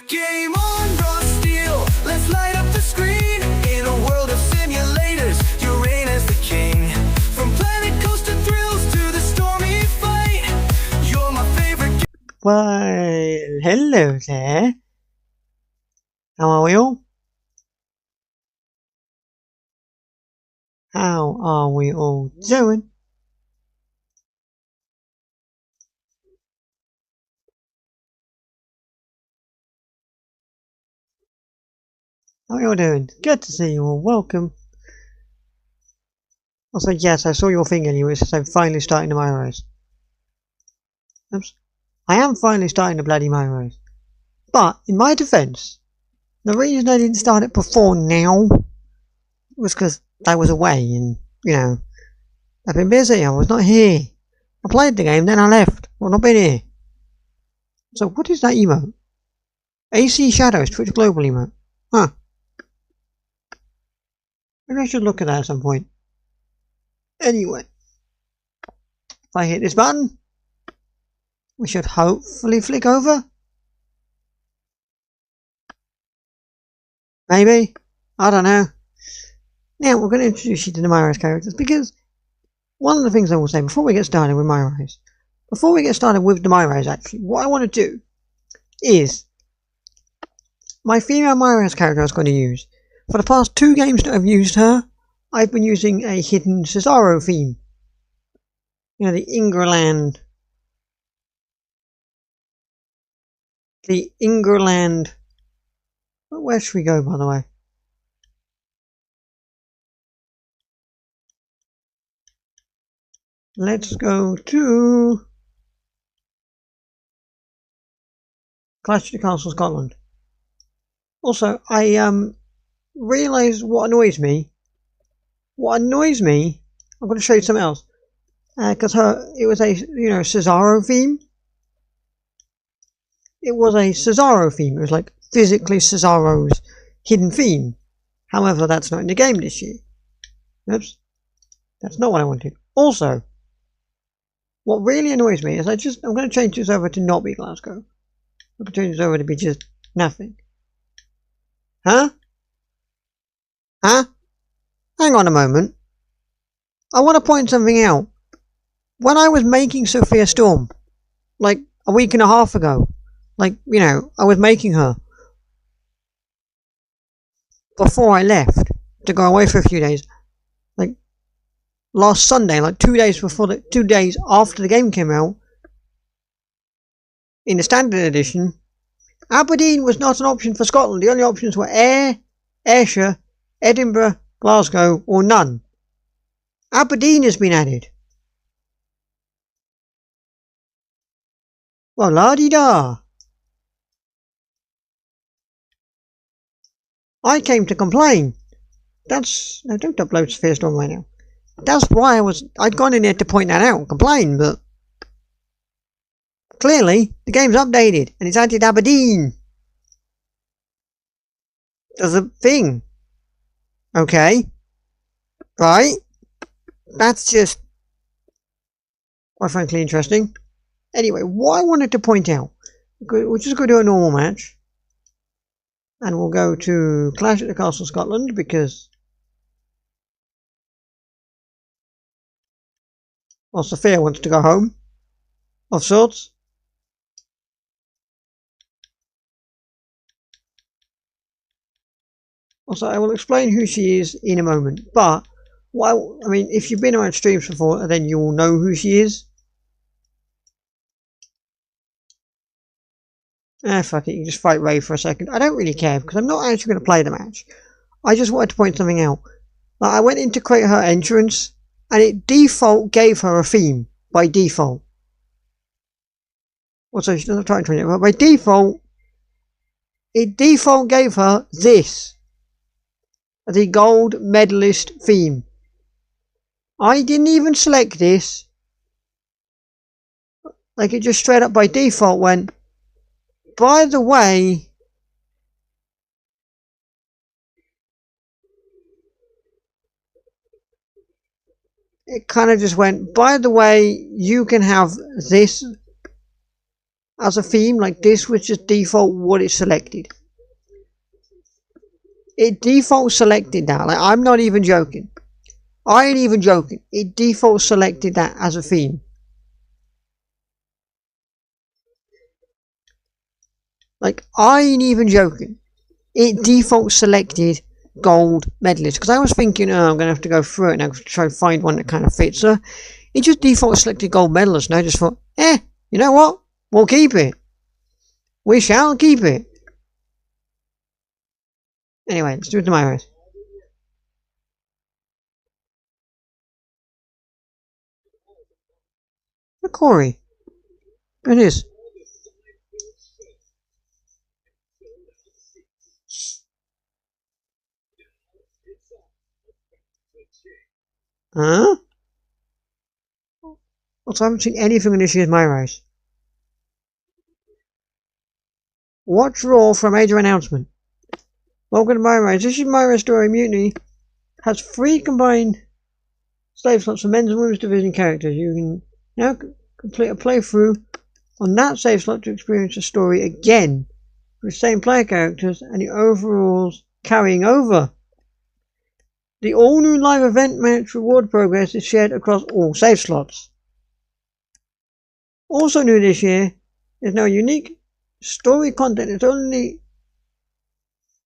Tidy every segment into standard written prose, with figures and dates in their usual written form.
Game on, raw steel, let's light up the screen. In a world of simulators, you reign as the king. From planet coaster thrills to the stormy fight, you're my favorite. Well, hello there. How are we all? How are we all doing? How are you all doing? Good to see you all. Welcome. Also, yes, I saw your thing anyway, since I'm finally starting the My Rise. Oops. I am finally starting the bloody My Rise. But, in my defense, the reason I didn't start it before now was because I was away and, you know, I've been busy. I was not here. I played the game, then I left. Well, not been here. So, what is that emote? AC Shadows, Twitch Global emote. Huh. Maybe I should look at that at some point. Anyway, if I hit this button, we should hopefully flick over. Maybe. I don't know. Now, we're going to introduce you to the My Rise characters, because one of the things I will say before we get started with My Rise, actually, what I want to do is my female My Rise character I was going to use. For the past 2 games that I've used her, I've been using a hidden Cesaro theme. You know, the Ingerland. Where should we go, by the way? Let's go to Clash of the Castle, Scotland. Also, I realised what annoys me. I'm going to show you something else. Because it was a, Cesaro theme. It was a Cesaro theme. It was like physically Cesaro's hidden theme. However, that's not in the game this year. Oops. That's not what I wanted. Also, what really annoys me is I'm going to change this over to not be Glasgow. I'm going to change this over to be just nothing. Huh? Hang on a moment. I want to point something out. When I was making Sophia Storm, like a week and a half ago, I was making her before I left to go away for a few days. Like last Sunday, like 2 days after the game came out, in the standard edition, Aberdeen was not an option for Scotland. The only options were Ayr, Ayrshire, Edinburgh, Glasgow, or none. Aberdeen has been added. Well, la-di-da. I came to complain. No, don't upload Sophia Storm right now. That's why I'd gone in there to point that out and complain, but clearly the game's updated and it's added Aberdeen. There's a thing. Okay. Right. That's just quite frankly interesting. Anyway, what I wanted to point out, we'll just go do a normal match. And we'll go to Clash at the Castle, Scotland, because Sophia wants to go home, of sorts. Also, I will explain who she is in a moment, but if you've been on streams before, then you will know who she is. Fuck it, you can just fight Ray for a second. I don't really care, because I'm not actually going to play the match. I just wanted to point something out. I went in to create her entrance, and it default gave her a theme, by default. Also, she's not trying to it, but by default, it default gave her this. The gold medalist theme. I didn't even select this. Like, it just straight up by default went, by the way, it kind of just went, by the way, you can have this as a theme, like this was just default what it selected. It default selected that. Like, I'm not even joking. I ain't even joking. It default selected that as a theme. Like, I ain't even joking. It default selected gold medalist. Because I was thinking, oh, I'm going to have to go through it and I'm going to try and find one that kind of fits her. It just default selected gold medalist. And I just thought, you know what? We'll keep it. We shall keep it. Anyway, let's do it to My Rise. Corey. It is. Huh? Also, I haven't seen anything in this year's My Rise. Watch Raw for a major announcement. Welcome to My Rise. This is My Rise Story Mutiny. Has 3 combined save slots for men's and women's division characters. You can now complete a playthrough on that save slot to experience the story again with the same player characters and the overalls carrying over. The all-new live event match reward progress is shared across all save slots. Also new this year is now unique story content. It's only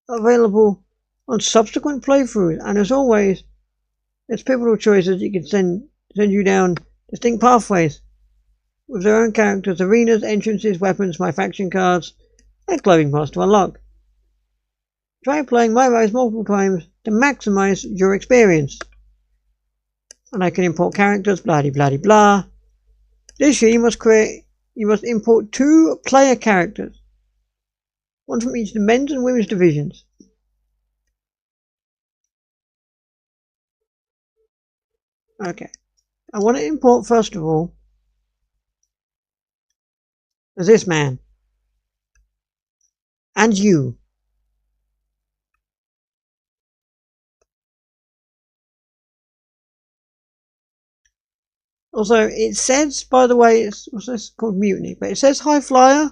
available on subsequent playthroughs, and as always, it's pivotal choices you can send you down distinct pathways with their own characters, arenas, entrances, weapons, my faction cards, and clothing paths to unlock. Try playing My Rise multiple times to maximize your experience. And I can import characters, blah blah blah. This year you must import 2 player characters, one from each of the men's and women's divisions. Okay, I want to import first of all this man and you. Also, it says, by the way, what's this called, Mutiny, but it says High Flyer.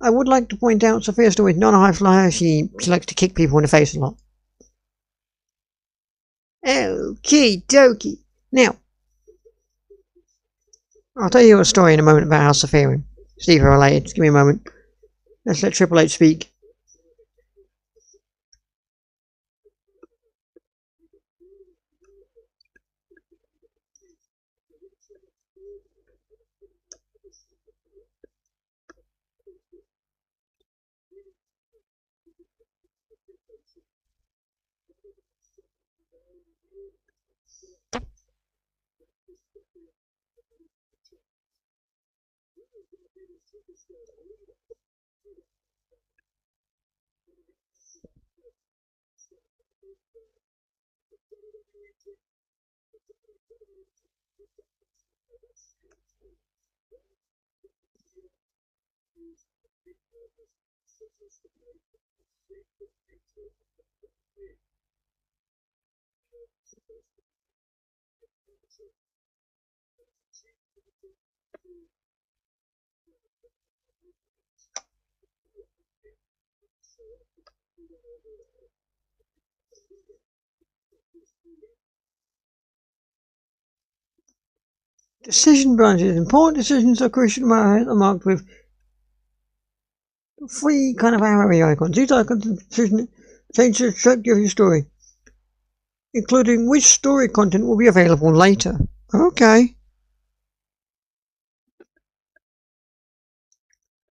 I would like to point out Sophia's story is not a high flyer. She likes to kick people in the face a lot. Okie dokie. Now, I'll tell you a story in a moment about how Sophia and Steve are related. Just give me a moment. Let's let Triple H speak. Decision branches. Important decisions are crucial are marked with 3 kind of arrow icons. These icons change the trajectory of your story, including which story content will be available later. Okay.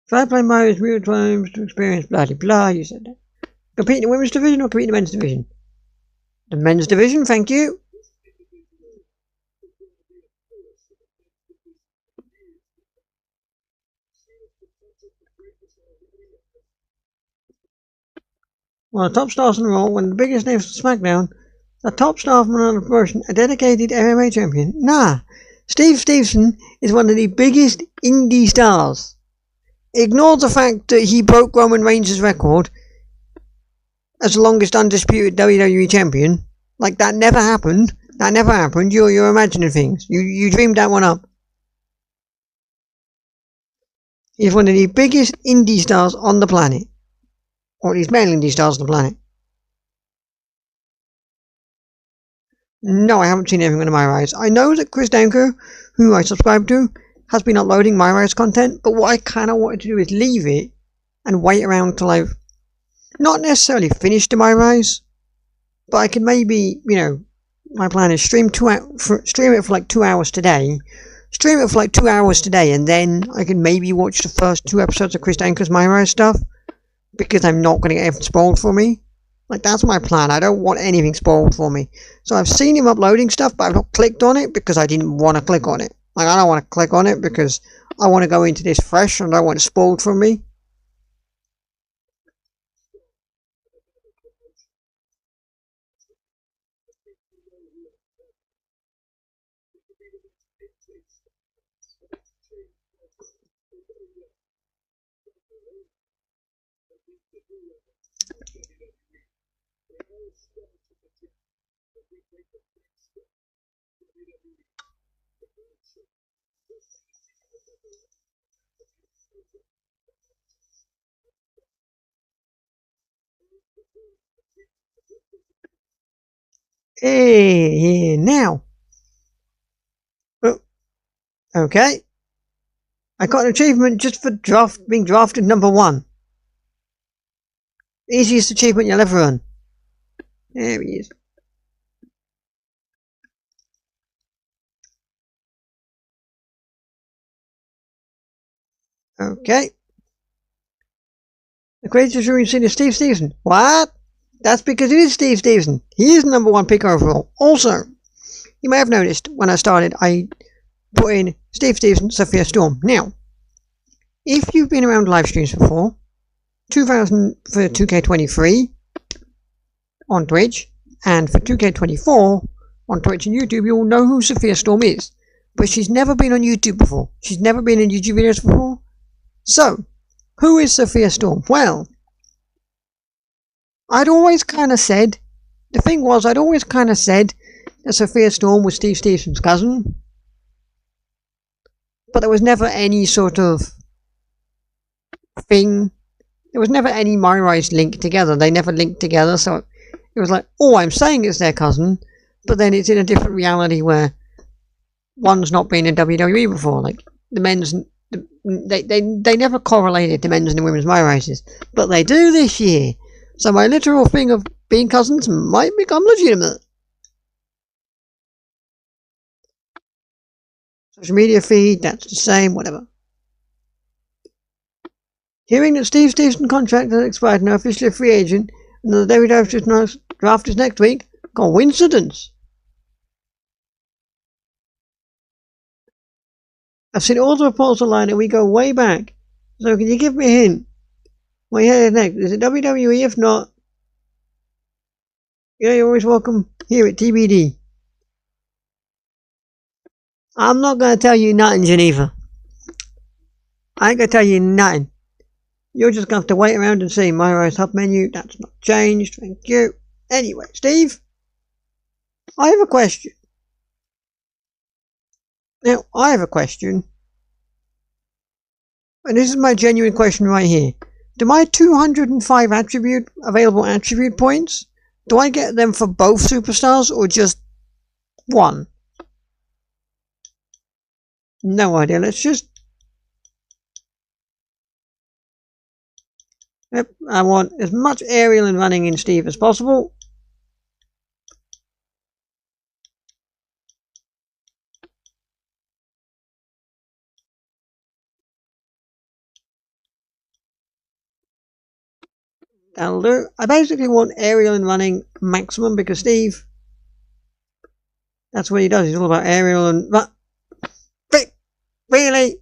Try playing My Rise real times to experience blah blah. You said that. Compete in the women's division or compete in the men's division? The men's division, thank you. One of the top stars on the Raw, one of the biggest names of SmackDown, a top star from another promotion, a dedicated MMA champion. Nah, Steve Stevenson is one of the biggest indie stars. Ignore the fact that he broke Roman Reigns' record as the longest undisputed WWE champion. Like, that never happened. That never happened. You're imagining things. You dreamed that one up. He's one of the biggest indie stars on the planet. Or at least male indie stars on the planet. No, I haven't seen anything on My Rise. I know that Chris Danko, who I subscribe to, has been uploading My Rise content, but what I kind of wanted to do is leave it and wait around till I've not necessarily finished the My Rise, but I can maybe, you know, my plan is stream it for like 2 hours today. Stream it for like 2 hours today, and then I can maybe watch the first 2 episodes of Chris Danko's My Rise stuff, because I'm not going to get anything spoiled for me. Like, that's my plan. I don't want anything spoiled for me. So I've seen him uploading stuff, but I've not clicked on it because I didn't want to click on it. Like, I don't want to click on it because I want to go into this fresh and I don't want it spoiled for me. Hey, now. Oh, okay. I got an achievement just for being drafted number 1. Easiest achievement you'll ever earn. There he is. Okay. The greatest room scene is Steve Stevenson. What? That's because it is Steve Stevenson. He is the number 1 pick overall. Also, you may have noticed when I started, I put in Steve Stevenson, Sophia Storm. Now, if you've been around live streams before, 2000 for 2K23 on Twitch, and for 2K24 on Twitch and YouTube, you'll know who Sophia Storm is. But she's never been on YouTube before. She's never been in YouTube videos before. So, who is Sophia Storm? Well, I'd always kind of said, the thing was, I'd always kind of said that Sophia Storm was Steve Stevenson's cousin. But there was never any sort of thing. There was never any My Rise link together. They never linked together, so it was like, oh, I'm saying it's their cousin, but then it's in a different reality where one's not been in WWE before. Like, the men's... They never correlated the men's and the women's My Rises, but they do this year. So my literal thing of being cousins might become legitimate. Social media feed, that's the same, whatever. Hearing that Steve Stevenson's contract has expired and now officially a free agent, and the WWE draft is next week. Coincidence? I've seen all the reports online and we go way back. So can you give me a hint? What you headed next? Is it WWE? If not, yeah, you're always welcome here at TBD. I'm not going to tell you nothing, Geneva. I ain't going to tell you nothing. You're just going to have to wait around and see. My Rise Hub menu, that's not changed. Thank you. Anyway, Steve, I have a question. Now, I have a question. And this is my genuine question right here. Do my 205 available attribute points, do I get them for both superstars or just one? No idea. Let's just... Yep, I want as much aerial and running in Steve as possible. That'll do. I basically want aerial and running maximum because Steve, that's what he does. He's all about aerial and... Really?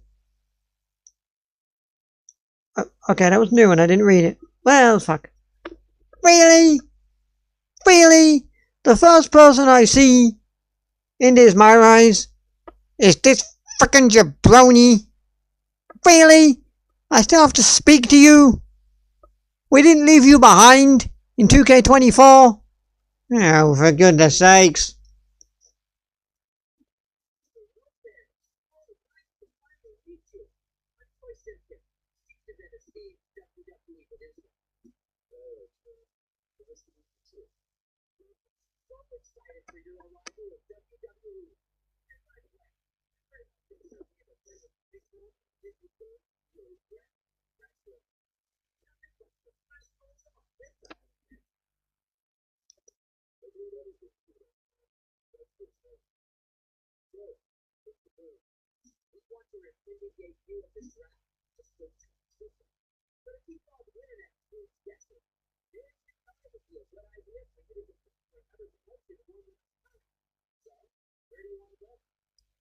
Okay, that was new and I didn't read it. Well, fuck. Really? Really? The first person I see in this My Rise is this frickin' jabroni? Really? I still have to speak to you? We didn't leave you behind in 2K24? Oh, for goodness sakes.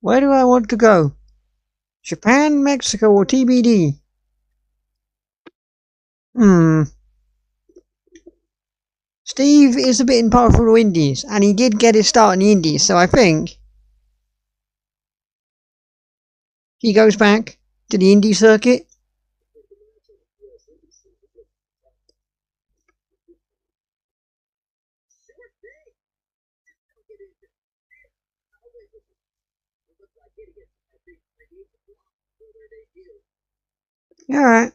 Where do I want to go? Japan, Mexico, or TBD? Steve is a bit in powerful indies, and he did get his start in the indies, so I think he goes back to the indie circuit. Alright.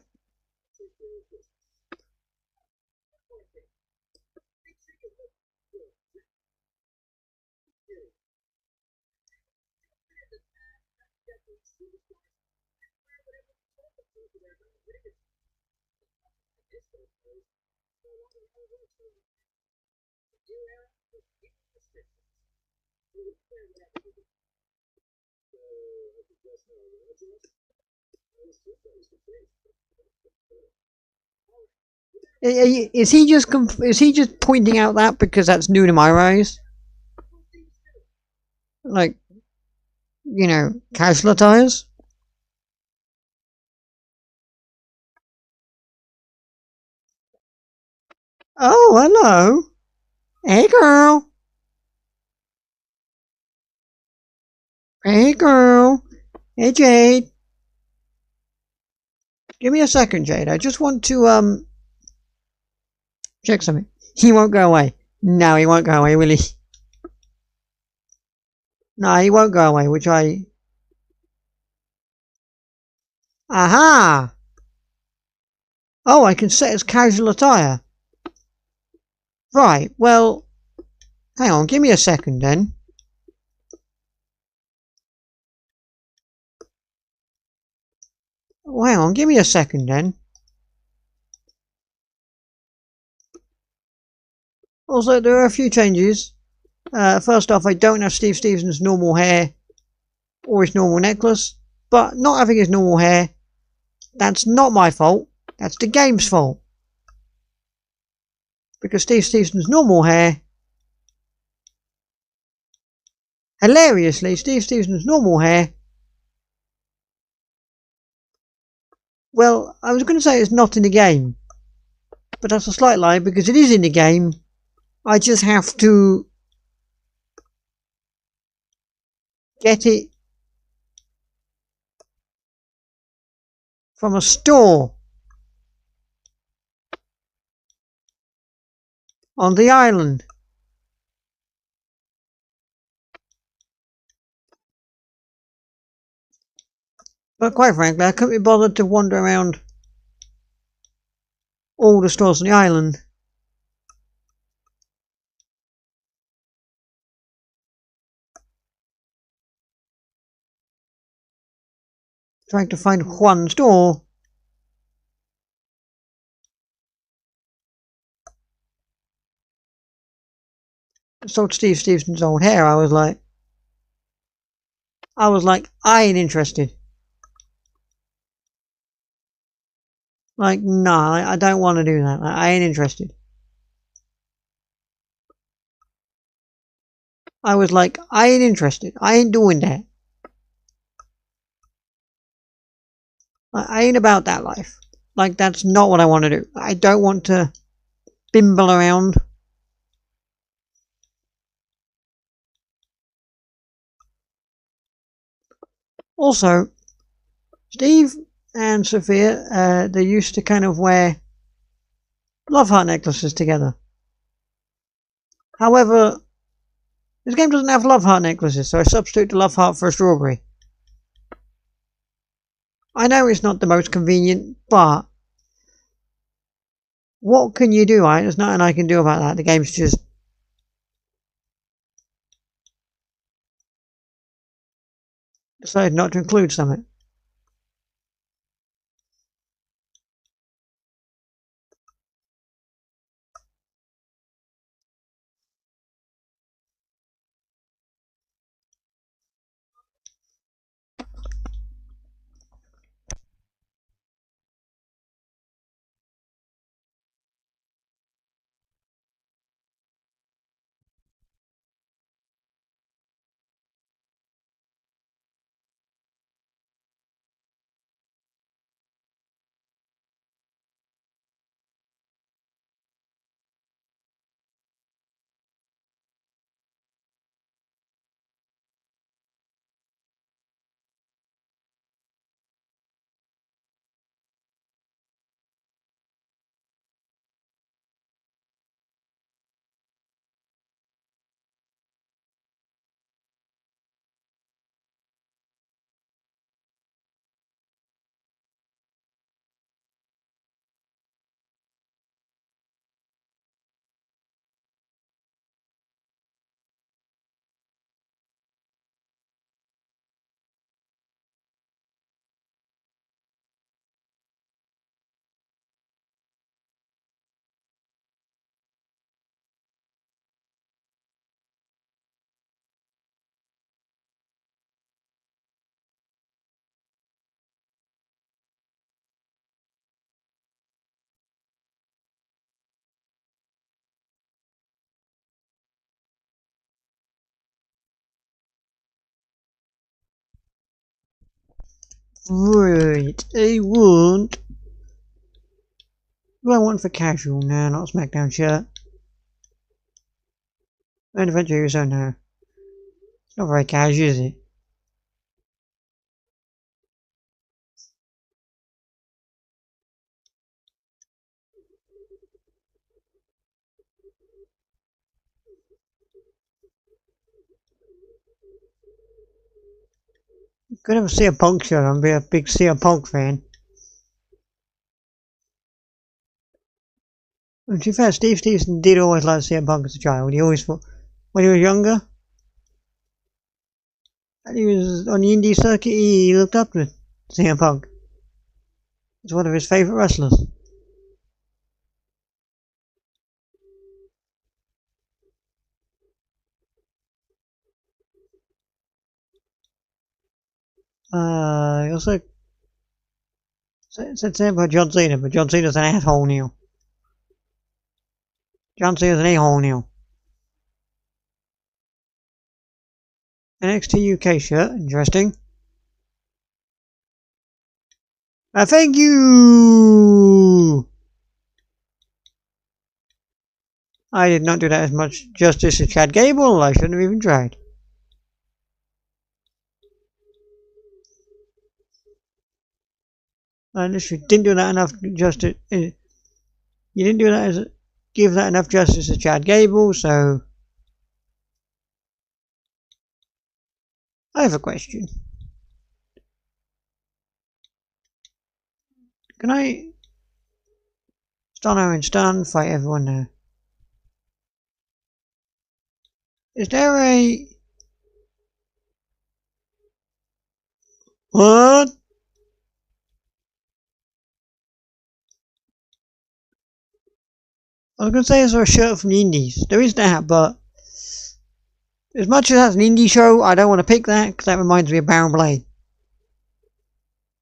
Is he just pointing out that because that's new to My Rise? Like, you know, casual attires? Oh, hello. Hey, girl. Hey, girl. Hey, Jade. Give me a second, Jade. I just want to, check something. He won't go away. No, he won't go away, will he? No, he won't go away, which I... Aha! Oh, I can set as casual attire. Right, well... Hang on, give me a second then. Oh, hang on, give me a second then. Also, there are a few changes. First off, I don't have Steve Stevenson's normal hair or his normal necklace, but not having his normal hair, that's not my fault. That's the game's fault. Because Steve Stevenson's normal hair, hilariously, Steve Stevenson's normal hair, well, I was going to say it's not in the game, but that's a slight lie because it is in the game. I just have to get it from a store on the island. But quite frankly, I couldn't be bothered to wander around all the stores on the island. Trying to find one store. I sold Steve Stevenson's old hair. I was like, I ain't interested. Like, no, I don't want to do that. I ain't interested. I was like, I ain't interested. I ain't doing that. I ain't about that life. Like, that's not what I want to do. I don't want to bimble around. Also, Steve and Sophia, they used to kind of wear love heart necklaces together. However, this game doesn't have love heart necklaces, so I substitute the love heart for a strawberry. I know it's not the most convenient, but what can you do, right? There's nothing I can do about that. The game's just decided not to include something. Right, I want... What do I want for casual now, not a SmackDown shirt? Main event user now. It's not very casual, is it? Could have a CM Punk shirt on, be a big CM Punk fan. And to be fair, Steve Stevenson did always like CM Punk as a child. He always thought, when he was younger, and he was on the indie circuit, he looked up to CM Punk. He's one of his favourite wrestlers. He also said something about John Cena, but John Cena's an asshole now. John Cena's an a-hole now. NXT UK shirt, interesting. Thank you! I did not do that as much justice as Chad Gable, I shouldn't have even tried. I literally didn't do that enough justice. You didn't do that as give that enough justice to Chad Gable, so I have a question. Can I Stunner and Stun fight everyone now? Is there a what? I was gonna say is there a shirt from the Indies? There is that, but as much as that's an indie show, I don't want to pick that because that reminds me of Baron Blade.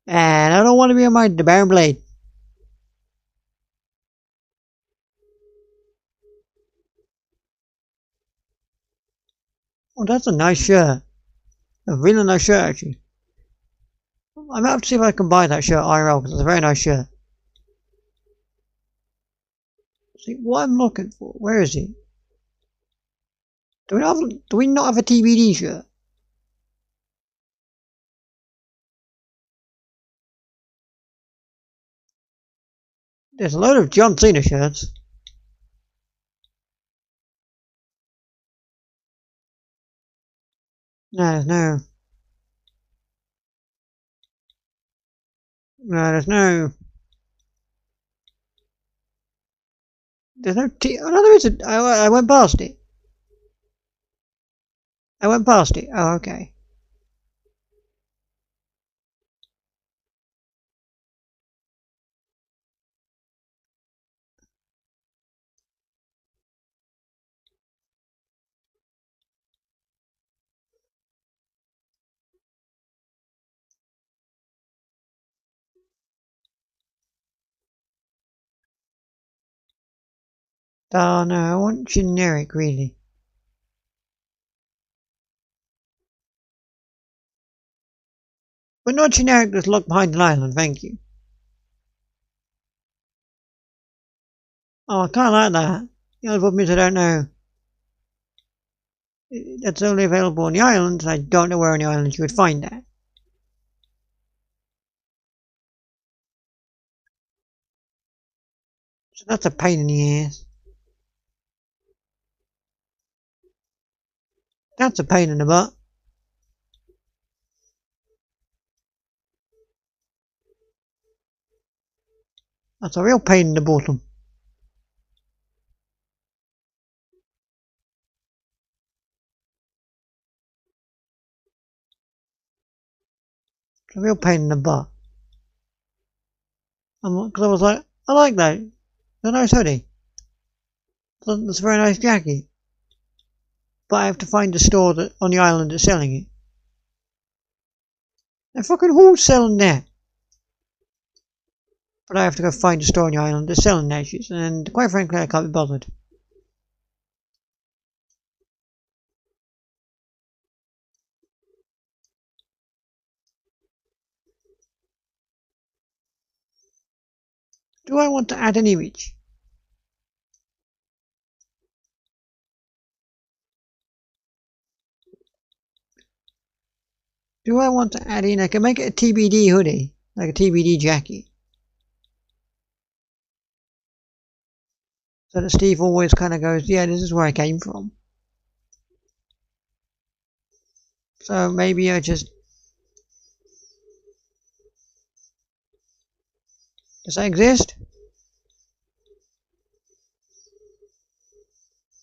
And I don't want to be reminded of Baron Blade. Oh, that's a nice shirt. A really nice shirt, actually. I might have to see if I can buy that shirt IRL because it's a very nice shirt. See, what I'm looking for, where is it? Do we not have a TBD shirt? There's a load of John Cena shirts. No, there's no. No, there's no. There's no T. Oh no, there is. I went past it. I went past it. Oh, okay. Oh no, I want generic really. But not generic that's locked behind an island, thank you. Oh, I kinda like that. The only problem is I don't know. That's only available on the islands. I don't know where on the islands you would find that. So that's a pain in the ass. That's a pain in the butt. That's a real pain in the bottom. It's a real pain in the butt. Because I was like, I like that. It's a nice hoodie. It's a very nice jacket. But I have to find a store that on the island that's selling it. And fucking who's selling that? But I have to go find a store on the island that's selling that shit. And quite frankly, I can't be bothered. Do I want to add an image? Do I want to add in? I can make it a TBD hoodie, like a TBD jacket. So that Steve always kind of goes, yeah, this is where I came from. So maybe I just... Does that exist?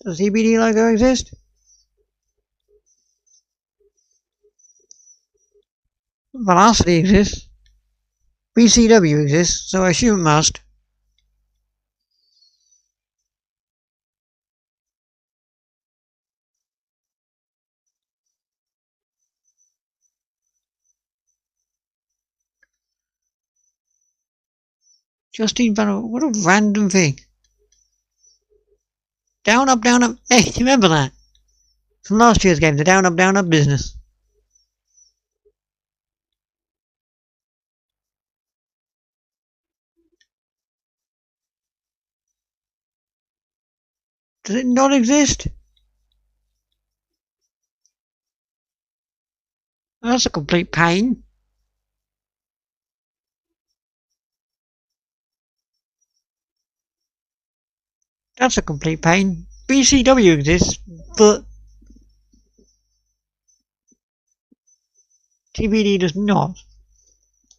Does the TBD logo exist? Velocity exists. BCW exists, so I assume it must. Justine Banner, what a random thing. Down, up, down, up. Hey, do you remember that? From last year's game, the down, up business. Does it not exist? That's a complete pain. That's a complete pain. BCW exists, but TBD does not.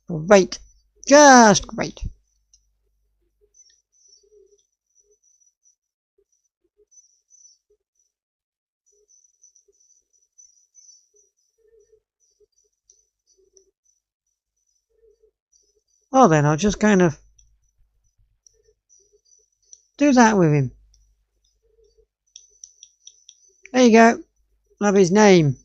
Great. Just great. Well then, I'll just kind of do that with him. There you go. Love his name.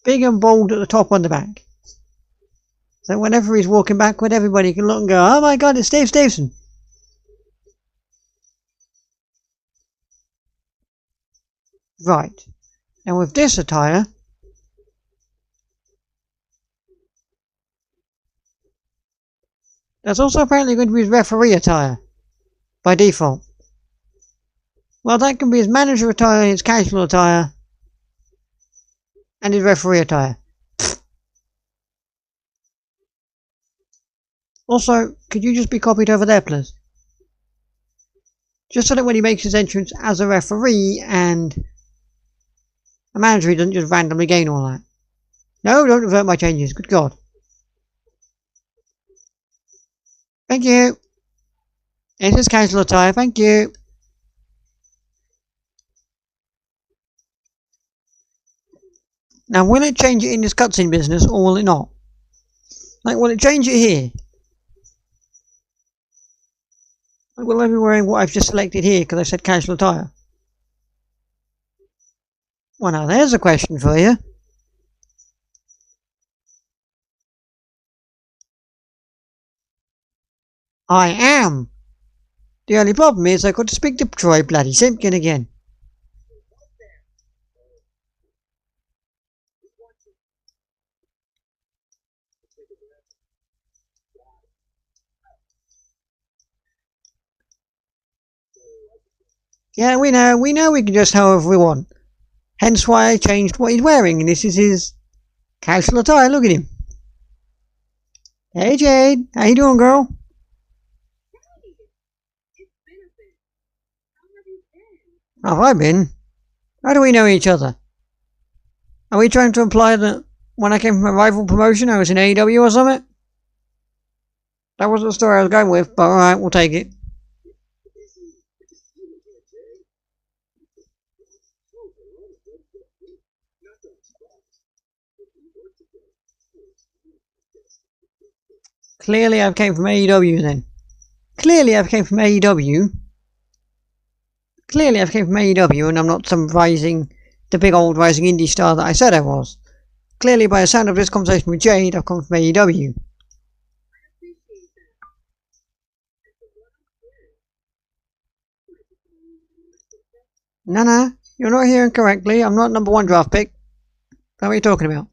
Big and bold at the top on the back. So whenever he's walking backward, everybody can look and go, oh my god, it's Steve Stevenson. Right. And with this attire, that's also apparently going to be his referee attire. By default. Well, that can be his manager attire, his casual attire, and his referee attire. Also, could you just be copied over there, please? Just so that when he makes his entrance as a referee and a manager, he doesn't just randomly gain all that. No, don't revert my changes. Good God. Thank you. It's his casual attire. Thank you. Now, will it change it in this cutscene business, or will it not? Like, will it change it here? Like, will I be wearing what I've just selected here because I said casual attire? Well, now, there's a question for you. I am. The only problem is I've got to speak to Troy bloody Simpkin again. Yeah, we know we can dress however we want. Hence why I changed what he's wearing, and this is his casual attire. Look at him. Hey Jade, how you doing, girl? How have I been? How do we know each other? Are we trying to imply that when I came from a rival promotion I was in AEW or something? That wasn't the story I was going with, but alright, we'll take it. Clearly I came from AEW then. Clearly I came from AEW and I'm not the big old rising indie star that I said I was. Clearly by the sound of this conversation with Jade, I've come from AEW. No, you're not hearing correctly. I'm not number 1 draft pick. What are you talking about?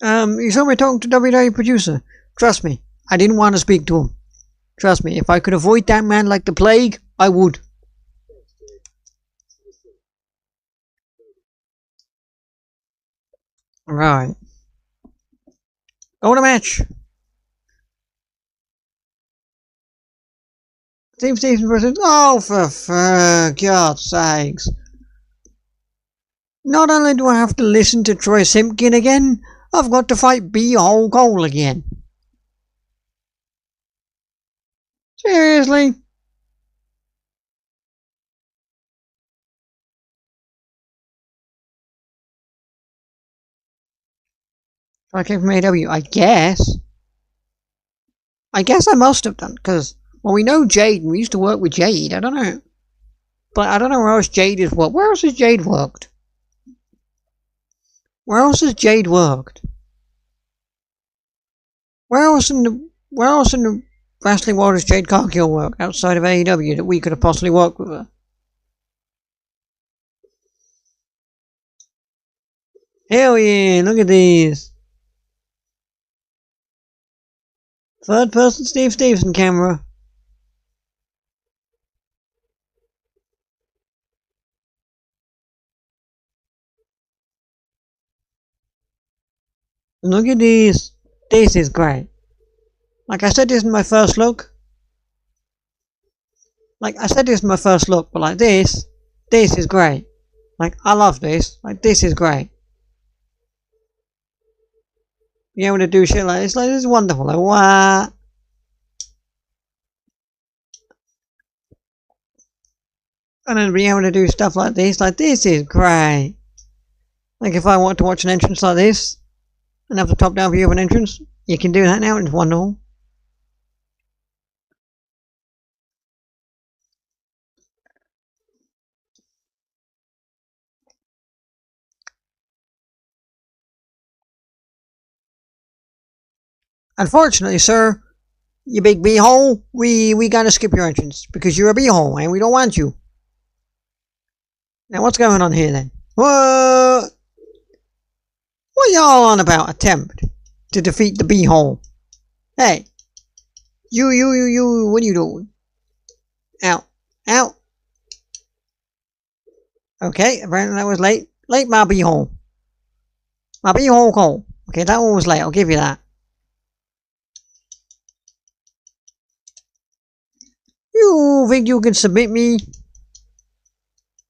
You saw me talking to WWE producer. Trust me, I didn't want to speak to him. Trust me, if I could avoid that man like the plague, I would. Right. Go to match. Steve Stevenson versus... Oh, for God's sakes. Not only do I have to listen to Troy Simpkin again, I've got to fight B-Hole Cole again. Seriously? I came from AW, I guess. I guess I must have done, because, well, we know Jade, and we used to work with Jade, I don't know. But I don't know where else Jade has worked. Where else has Jade worked? Where else has Jade worked? Where else in the wrestling world has Jade Cargill worked outside of AEW that we could have possibly worked with her? Hell yeah, look at these. Third person Steve Stevenson camera. Look at these. This is great. Like I said, this is my first look. But like this is great. Like, I love this. Like, this is great. Being able to do shit like this is wonderful. Like, what? And then being able to do stuff like this is great. Like, if I want to watch an entrance like this, and have the top-down view of an entrance, you can do that now, and it's wonderful. Unfortunately, sir, you big b-hole, we gotta skip your entrance, because you're a b-hole, and we don't want you. Now, what's going on here, then? What y'all on about? Attempt to defeat the b-hole. Hey, you, what are you doing? Out. Okay, apparently that was late. Late, my b-hole. My b-hole Cole. Okay, that one was late, I'll give you that. You think you can submit me?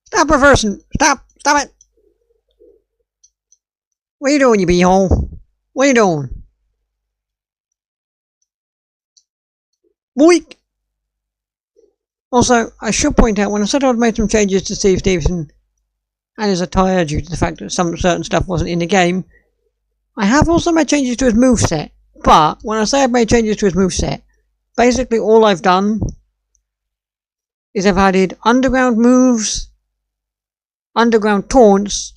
Stop reversing. Stop it. What are you doing, you b-hole? What are you doing? Boink! Also, I should point out, when I said I'd made some changes to Steve Stevenson and his attire due to the fact that some certain stuff wasn't in the game, I have also made changes to his moveset But when I say I've made changes to his moveset, basically all I've done is I've added underground moves, underground taunts,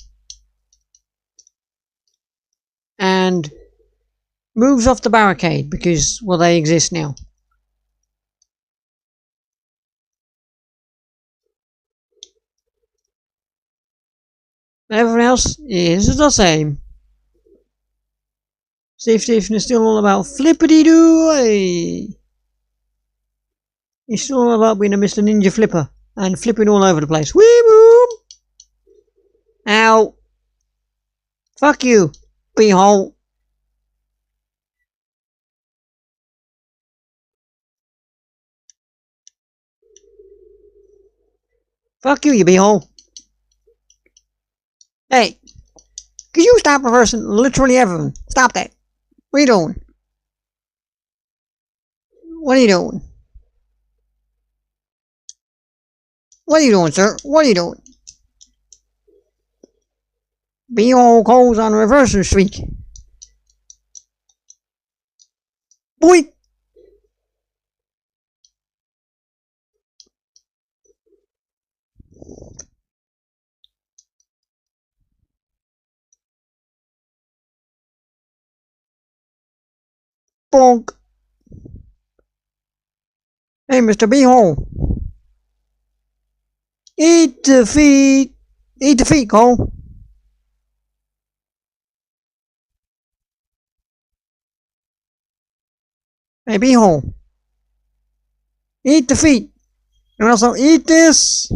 and moves off the barricade because, well, they exist now. Everything else is the same. Steve Station is still all about flippity-doo. He's still all about being a Mr. Ninja Flipper and flipping all over the place. Wee boom! Ow! Fuck you, beehole. Fuck you, you beehole. Hey, could you stop reversing literally everything? Stop that. What are you doing? What are you doing? What are you doing, sir? What are you doing? Beehole goes on a reversing streak. Boy! Bonk. Hey, Mr. Beehole. Eat the feet. Eat the feet, Cole. Hey, Beehole. Eat the feet. And also eat this.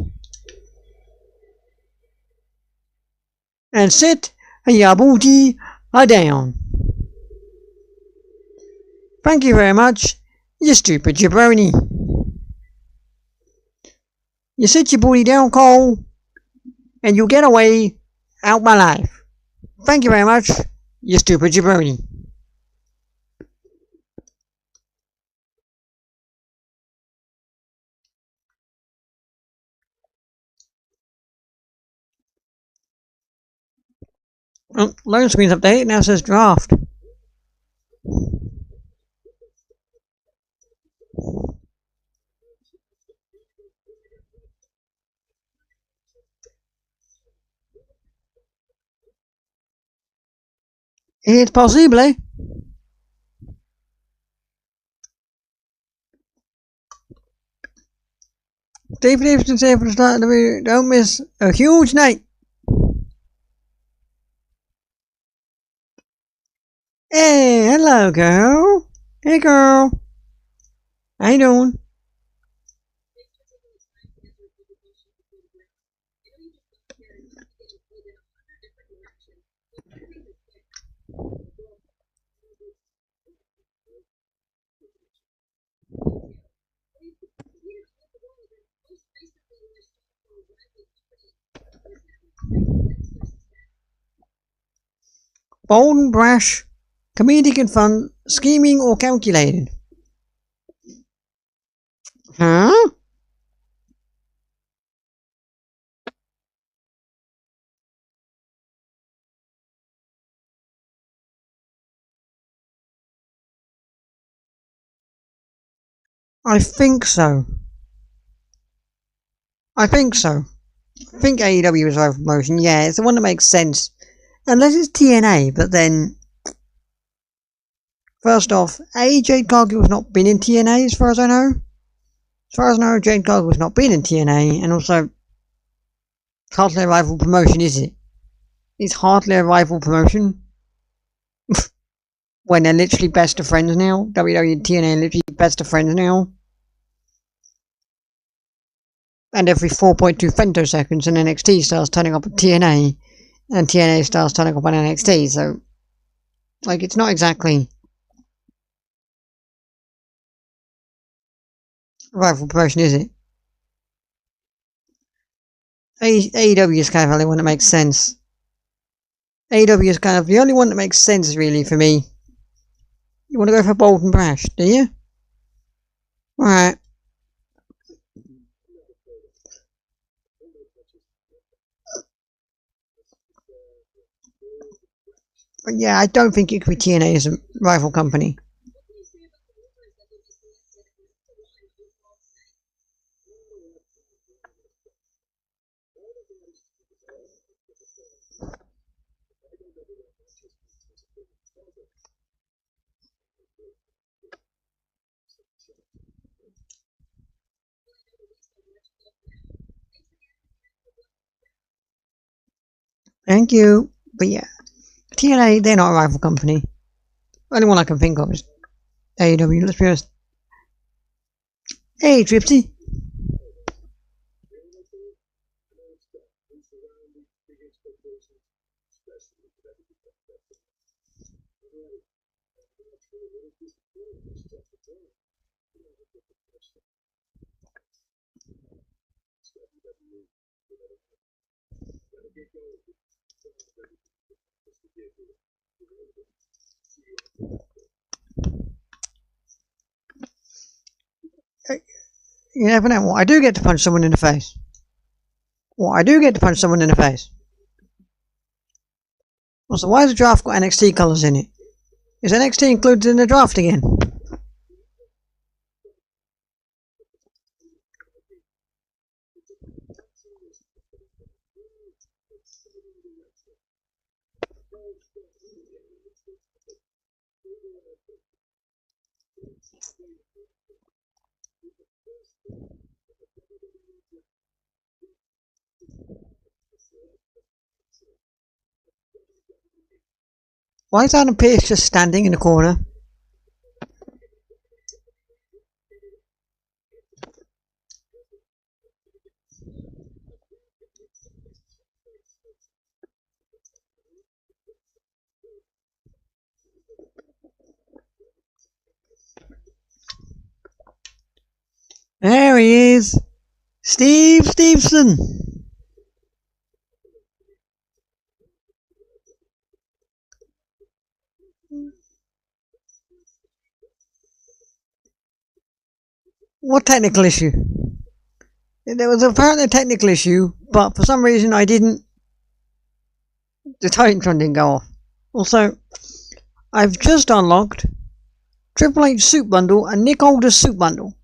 And sit your booty down. Thank you very much, you stupid jabroni. You sit your booty down, Cole, and you get away out my life. Thank you very much, you stupid jabroni. Oh, loan screen's update, now says draft. It's possible. Steve Davidson said for the start of the video, don't miss a huge night. Hey, hello, girl. Hey, girl. How you doing? Bold and brash, comedic and fun, scheming or calculated. Huh? I think so. I think so. I think AEW is over promotion. Yeah, it's the one that makes sense. Unless it's TNA, but then... First off, Jade Cargill's not been in TNA as far as I know. As far as I know, Jade Cargill's not been in TNA, and also... It's hardly a rival promotion, is it? It's hardly a rival promotion. When they're literally best of friends now. WWE and TNA are literally best of friends now. And every 4.2 femtoseconds an NXT starts turning up at TNA, and TNA starts turning up on NXT, so... Like, it's not exactly... rival promotion, is it? AEW is kind of the only one that makes sense. AEW is kind of the only one that makes sense, really, for me. You want to go for bold and brash, do you? Alright. But yeah, I don't think it could be TNA as a rival company. Thank you. But yeah, TNA, they're not a rival company. The only one I can think of is AEW, let's be honest. Hey, Tripsy. You never know. What I do get to punch someone in the face. Also, why has the draft got NXT colours in it? Is NXT included in the draft again? Why is Adam Pearce just standing in the corner? There he is! Steve Stevenson! What technical issue? There was apparently a technical issue, but for some reason I didn't. The Titantron didn't go off. Also, I've just unlocked Triple H Soup Bundle and Nick Holder's Soup Bundle.